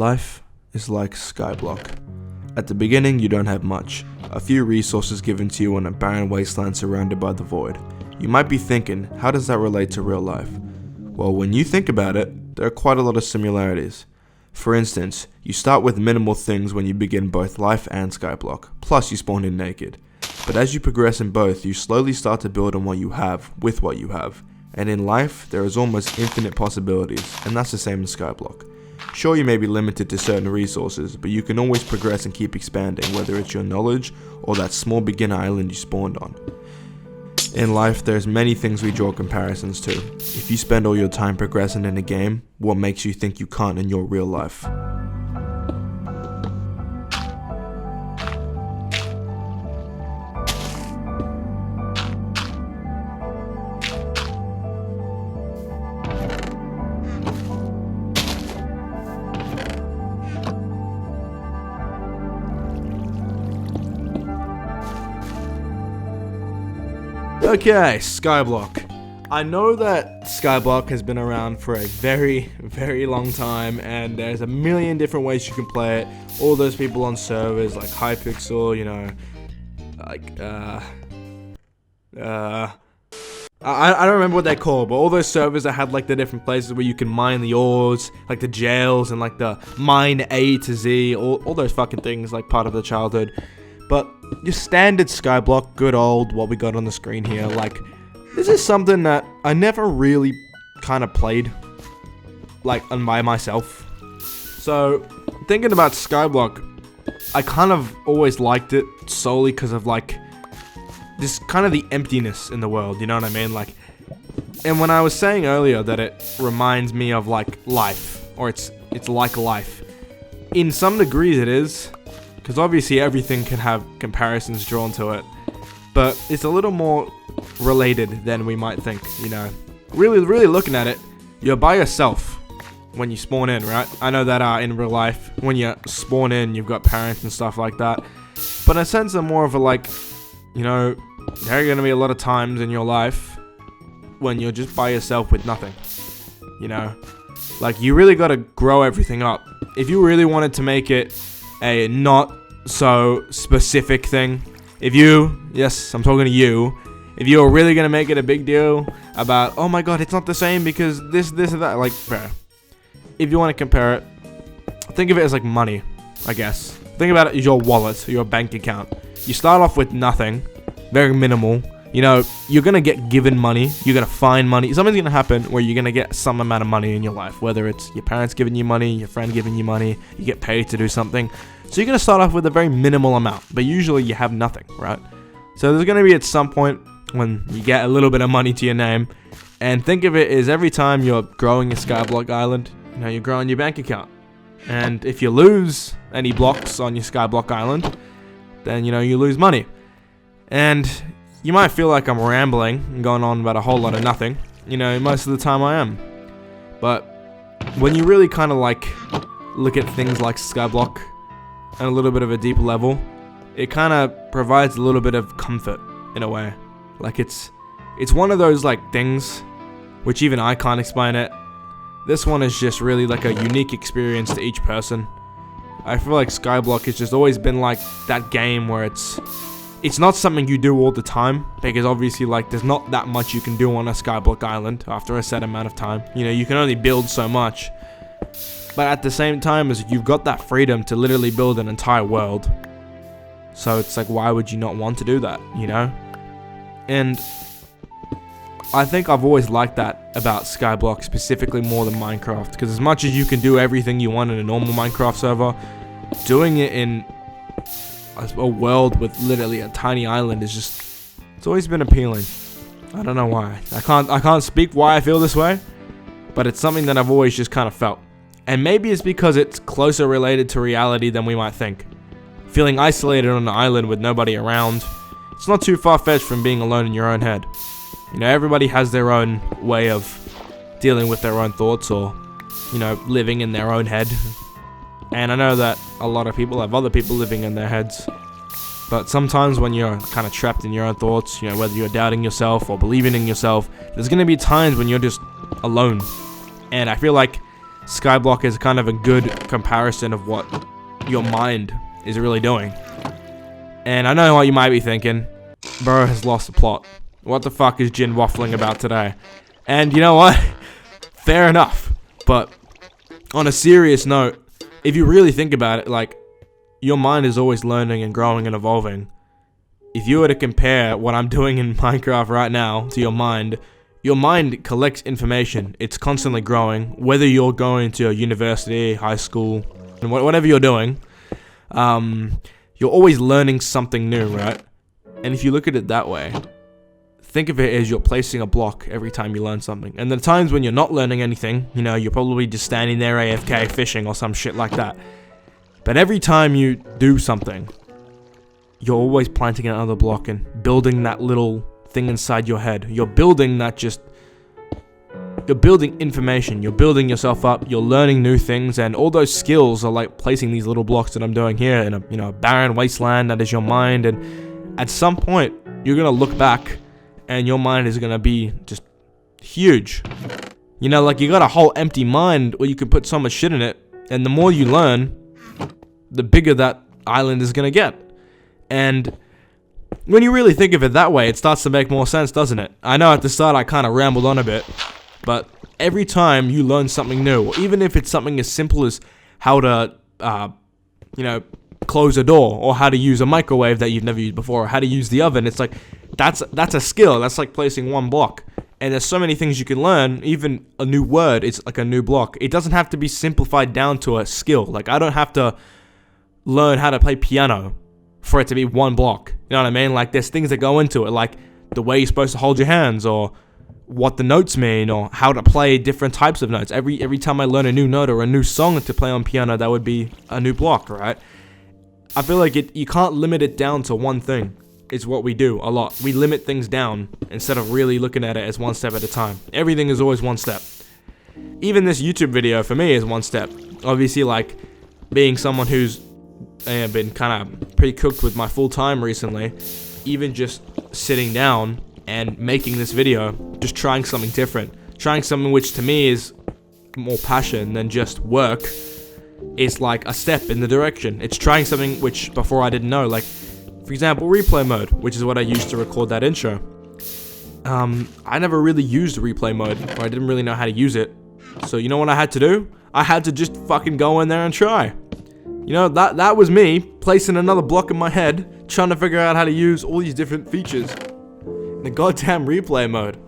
Life is like Skyblock. At the beginning, you don't have much. A few resources given to you on a barren wasteland surrounded by the void. You might be thinking, how does that relate to real life? Well, when you think about it, there are quite a lot of similarities. For instance, you start with minimal things when you begin both life and Skyblock, plus you spawn in naked. But as you progress in both, you slowly start to build on what you have, with what you have. And in life, there is almost infinite possibilities, and that's the same in Skyblock. Sure, you may be limited to certain resources, but you can always progress and keep expanding, whether it's your knowledge or that small beginner island you spawned on. In life, there's many things we draw comparisons to. If you spend all your time progressing in a game, what makes you think you can't in your real life? Okay, Skyblock. I know that Skyblock has been around for a very, very long time, and there's a million different ways you can play it. All those people on servers like Hypixel, I don't remember what they're called, but all those servers that had like the different places where you can mine the ores, like the jails and like the mine A to Z, all those fucking things, like part of the childhood. But your standard Skyblock, good old, what we got on the screen here, like, this is something that I never really kind of played, like, by myself. So, thinking about Skyblock, I kind of always liked it solely because of, like, this kind of the emptiness in the world, you know what I mean? Like, and when I was saying earlier that it reminds me of, like, life, or it's like life, in some degrees it is. Because obviously everything can have comparisons drawn to it, but it's a little more related than we might think, you know. Really looking at it, you're by yourself when you spawn in, right? I know that in real life, when you spawn in, you've got parents and stuff like that. But in a sense, they're more of a like, you know, there are going to be a lot of times in your life when you're just by yourself with nothing, you know. Like, you really got to grow everything up. If you really wanted to make it a not so specific thing, if you, yes, I'm talking to you, if you're really gonna make it a big deal about, oh my god, it's not the same because this and that, like, bro, if you want to compare it, think of it as like money, I guess. Think about it as your wallet, your bank account. You start off with nothing, very minimal. You know, you're gonna get given money, you're gonna find money, something's gonna happen where you're gonna get some amount of money in your life, whether it's your parents giving you money, your friend giving you money, you get paid to do something. So you're gonna start off with a very minimal amount, but usually you have nothing, right? So there's gonna be at some point when you get a little bit of money to your name, and think of it as every time you're growing your Skyblock island, you know, you're growing your bank account. And if you lose any blocks on your Skyblock island, then, you know, you lose money. And you might feel like I'm rambling and going on about a whole lot of nothing. You know, most of the time I am. But when you really kind of like look at things like Skyblock on a little bit of a deeper level, it kind of provides a little bit of comfort in a way. Like it's one of those like things which even I can't explain it. This one is just really like a unique experience to each person. I feel like Skyblock has just always been like that game where it's not something you do all the time, because obviously, like, there's not that much you can do on a Skyblock island after a set amount of time. You know, you can only build so much. But at the same time, as you've got that freedom to literally build an entire world. So it's like, why would you not want to do that, you know? And I think I've always liked that about Skyblock, specifically more than Minecraft. Because as much as you can do everything you want in a normal Minecraft server, doing it in a world with literally a tiny island is just, it's always been appealing. I don't know why. I can't speak why I feel this way, but it's something that I've always just kind of felt. And maybe it's because it's closer related to reality than we might think. Feeling isolated on an island with nobody around, it's not too far-fetched from being alone in your own head. You know, everybody has their own way of dealing with their own thoughts, or, you know, living in their own head. And I know that a lot of people have other people living in their heads. But sometimes when you're kind of trapped in your own thoughts, you know, whether you're doubting yourself or believing in yourself, there's going to be times when you're just alone. And I feel like Skyblock is kind of a good comparison of what your mind is really doing. And I know what you might be thinking. Bro has lost the plot. What the fuck is Jin waffling about today? And you know what? Fair enough. But on a serious note, if you really think about it, like, your mind is always learning and growing and evolving. If you were to compare what I'm doing in Minecraft right now to your mind collects information. It's constantly growing. Whether you're going to a university, high school, and whatever you're doing, you're always learning something new, right? And if you look at it that way, think of it as you're placing a block every time you learn something. And the times when you're not learning anything, you know, you're probably just standing there AFK fishing or some shit like that. But every time you do something, you're always planting another block and building that little thing inside your head. You're building information, you're building yourself up, you're learning new things, and all those skills are like placing these little blocks that I'm doing here in a barren wasteland that is your mind. And at some point you're gonna look back and your mind is gonna be just huge. You know, like, you got a whole empty mind where you can put so much shit in it, and the more you learn, the bigger that island is gonna get. And when you really think of it that way, it starts to make more sense, doesn't it? I know at the start I kind of rambled on a bit, but every time you learn something new, or even if it's something as simple as how to, close a door, or how to use a microwave that you've never used before, or how to use the oven, it's like, that's a skill. That's like placing one block. And there's so many things you can learn. Even a new word, it's like a new block. It doesn't have to be simplified down to a skill. Like, I don't have to learn how to play piano for it to be one block. You know what I mean? Like, there's things that go into it, like the way you're supposed to hold your hands, or what the notes mean, or how to play different types of notes. Every time I learn a new note or a new song to play on piano, that would be a new block, right? I feel like you can't limit it down to one thing. It's what we do a lot. We limit things down instead of really looking at it as one step at a time. Everything is always one step. Even this YouTube video for me is one step. Obviously, like, being someone who's been kind of pretty cooked with my full time recently, even just sitting down and making this video, just trying something different, trying something which to me is more passion than just work, is like a step in the direction. It's trying something which before I didn't know, like, for example, replay mode, which is what I used to record that intro. I never really used replay mode, or I didn't really know how to use it. So you know what I had to do? I had to just fucking go in there and try. You know, that was me placing another block in my head, trying to figure out how to use all these different features in the goddamn replay mode.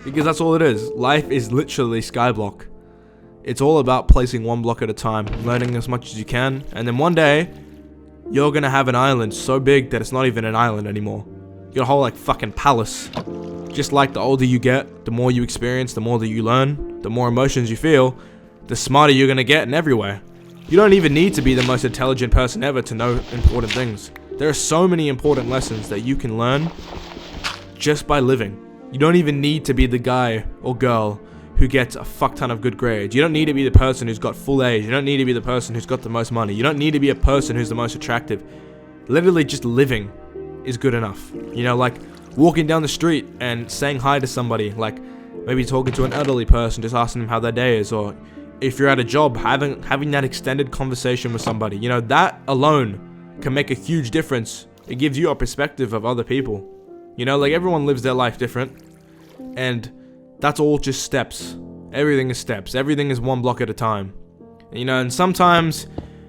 Because that's all it is. Life is literally Skyblock. It's all about placing one block at a time, learning as much as you can, and then one day, you're gonna have an island so big that it's not even an island anymore. You got a whole, like, fucking palace. Just like the older you get, the more you experience, the more that you learn, the more emotions you feel, the smarter you're gonna get in everywhere. You don't even need to be the most intelligent person ever to know important things. There are so many important lessons that you can learn just by living. You don't even need to be the guy or girl who gets a fuck ton of good grades. You don't need to be the person who's got full A's. You don't need to be the person who's got the most money. You don't need to be a person who's the most attractive. Literally just living is good enough. You know, like walking down the street and saying hi to somebody, like maybe talking to an elderly person, just asking them how their day is, or if you're at a job, having that extended conversation with somebody. You know, that alone can make a huge difference. It gives you a perspective of other people. You know, like, everyone lives their life different, and that's all just steps. Everything is steps. Everything is one block at a time. You know, and sometimes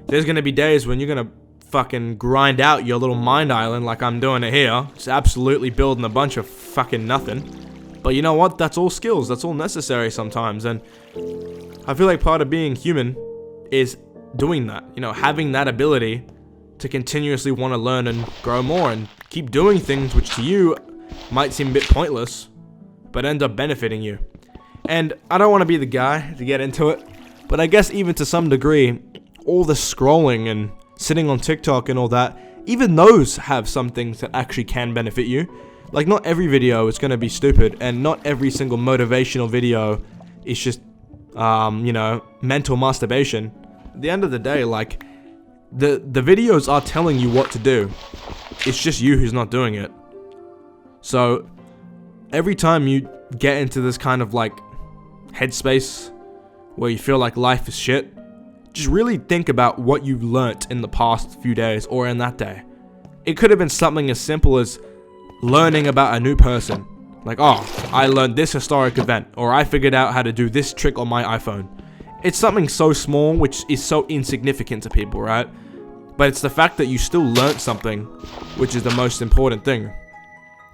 there's gonna be days when you're gonna fucking grind out your little mind island like I'm doing it here. Just absolutely building a bunch of fucking nothing. But you know what? That's all skills. That's all necessary sometimes. And I feel like part of being human is doing that. You know, having that ability to continuously want to learn and grow more and keep doing things which to you might seem a bit pointless, but end up benefiting you. And I don't want to be the guy to get into it, but I guess even to some degree, all the scrolling and sitting on TikTok and all that, even those have some things that actually can benefit you. Like, not every video is going to be stupid, and not every single motivational video is just, mental masturbation. At the end of the day, like, the videos are telling you what to do. It's just you who's not doing it. So every time you get into this kind of like headspace where you feel like life is shit, just really think about what you've learnt in the past few days or in that day. It could have been something as simple as learning about a new person. Like, oh, I learned this historic event, or I figured out how to do this trick on my iPhone. It's something so small, which is so insignificant to people, right? But it's the fact that you still learnt something, which is the most important thing.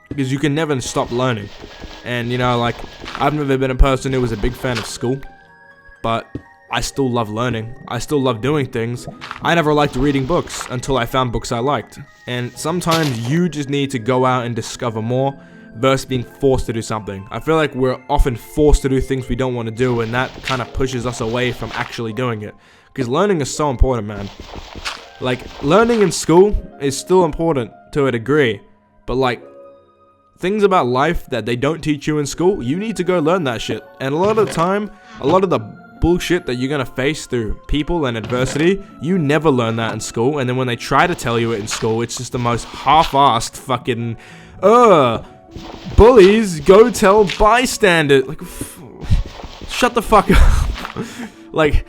Because you can never stop learning. And, you know, like, I've never been a person who was a big fan of school, but I still love learning. I still love doing things. I never liked reading books until I found books I liked. And sometimes you just need to go out and discover more versus being forced to do something. I feel like we're often forced to do things we don't want to do, and that kind of pushes us away from actually doing it. Because learning is so important, man. Like, learning in school is still important to a degree, but like, things about life that they don't teach you in school, you need to go learn that shit. And a lot of the time, a lot of the bullshit that you're gonna face through people and adversity, you never learn that in school. And then when they try to tell you it in school, it's just the most half-assed fucking, bullies, go tell bystanders. Like, shut the fuck up. Like,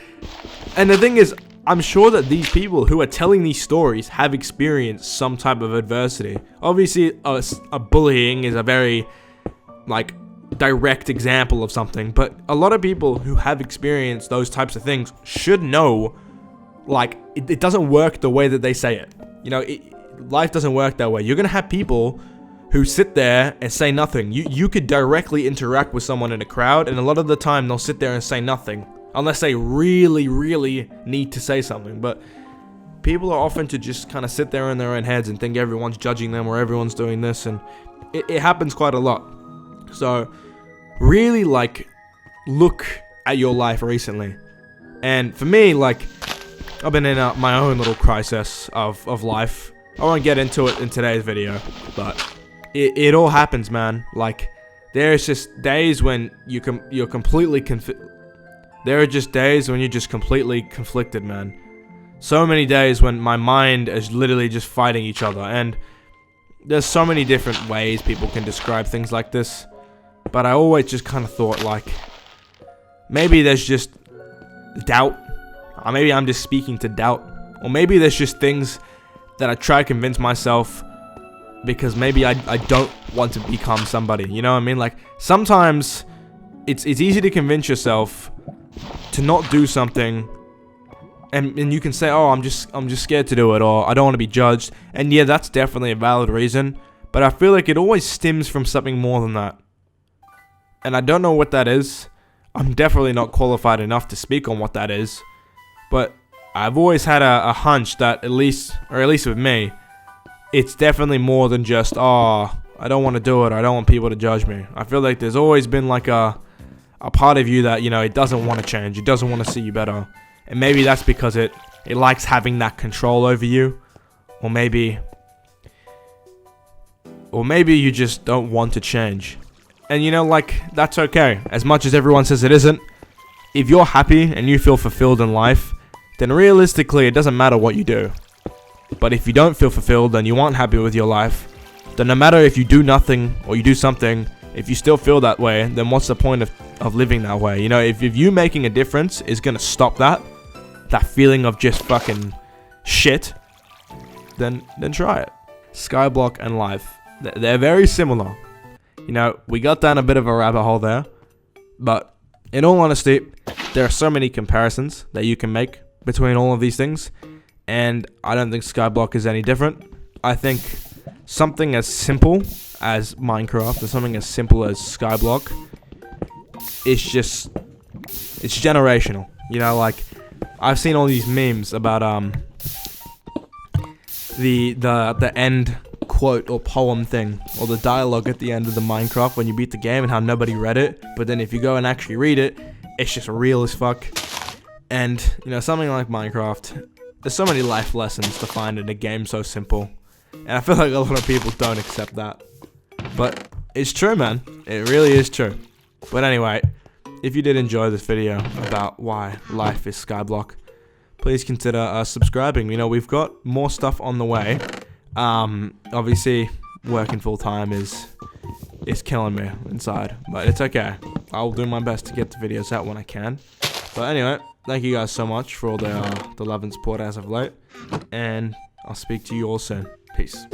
and the thing is, I'm sure that these people who are telling these stories have experienced some type of adversity. Obviously, a bullying is a very, like, direct example of something, but a lot of people who have experienced those types of things should know, like, it doesn't work the way that they say it. You know, life doesn't work that way. You're gonna have people who sit there and say nothing. You could directly interact with someone in a crowd, and a lot of the time they'll sit there and say nothing unless they really, really need to say something. But people are often to just kind of sit there in their own heads and think everyone's judging them or everyone's doing this, and it happens quite a lot. So really, like, look at your life recently. And for me, like, I've been in my own little crisis of life. I won't get into it in today's video, but it all happens, man. Like, there's just days when you're completely there are just days when you're just completely conflicted, man. So many days when my mind is literally just fighting each other, and there's so many different ways people can describe things like this. But I always just kind of thought, like, maybe there's just doubt. Or maybe I'm just speaking to doubt. Or maybe there's just things that I try to convince myself because maybe I don't want to become somebody. You know what I mean? Like, sometimes it's easy to convince yourself to not do something, and you can say, oh, I'm just scared to do it, or I don't want to be judged. And yeah, that's definitely a valid reason. But I feel like it always stems from something more than that. And I don't know what that is. I'm definitely not qualified enough to speak on what that is. But I've always had a hunch that at least with me, it's definitely more than just, oh, I don't want to do it, or I don't want people to judge me. I feel like there's always been like a part of you that, you know, it doesn't want to change. It doesn't want to see you better. And maybe that's because it likes having that control over you. Or maybe you just don't want to change. And, you know, like, that's okay. As much as everyone says it isn't, if you're happy and you feel fulfilled in life, then realistically, it doesn't matter what you do. But if you don't feel fulfilled and you aren't happy with your life, then no matter if you do nothing or you do something, if you still feel that way, then what's the point of living that way? You know, if you making a difference is going to stop that feeling of just fucking shit, then try it. Skyblock and life, they're very similar. You know, we got down a bit of a rabbit hole there, but in all honesty, there are so many comparisons that you can make between all of these things, and I don't think Skyblock is any different. I think something as simple as Minecraft and something as simple as Skyblock it's generational. You know, like, I've seen all these memes about the end quote or poem thing, or the dialogue at the end of the Minecraft when you beat the game, and how nobody read it, but then if you go and actually read it, it's just real as fuck. And, you know, something like Minecraft, there's so many life lessons to find in a game so simple, and I feel like a lot of people don't accept that. But it's true, man. It really is true. But anyway, if you did enjoy this video about why life is Skyblock, please consider subscribing. You know, we've got more stuff on the way. Obviously, working full time is killing me inside, but it's okay. I'll do my best to get the videos out when I can. But anyway, thank you guys so much for all the love and support as of late, and I'll speak to you all soon. Peace.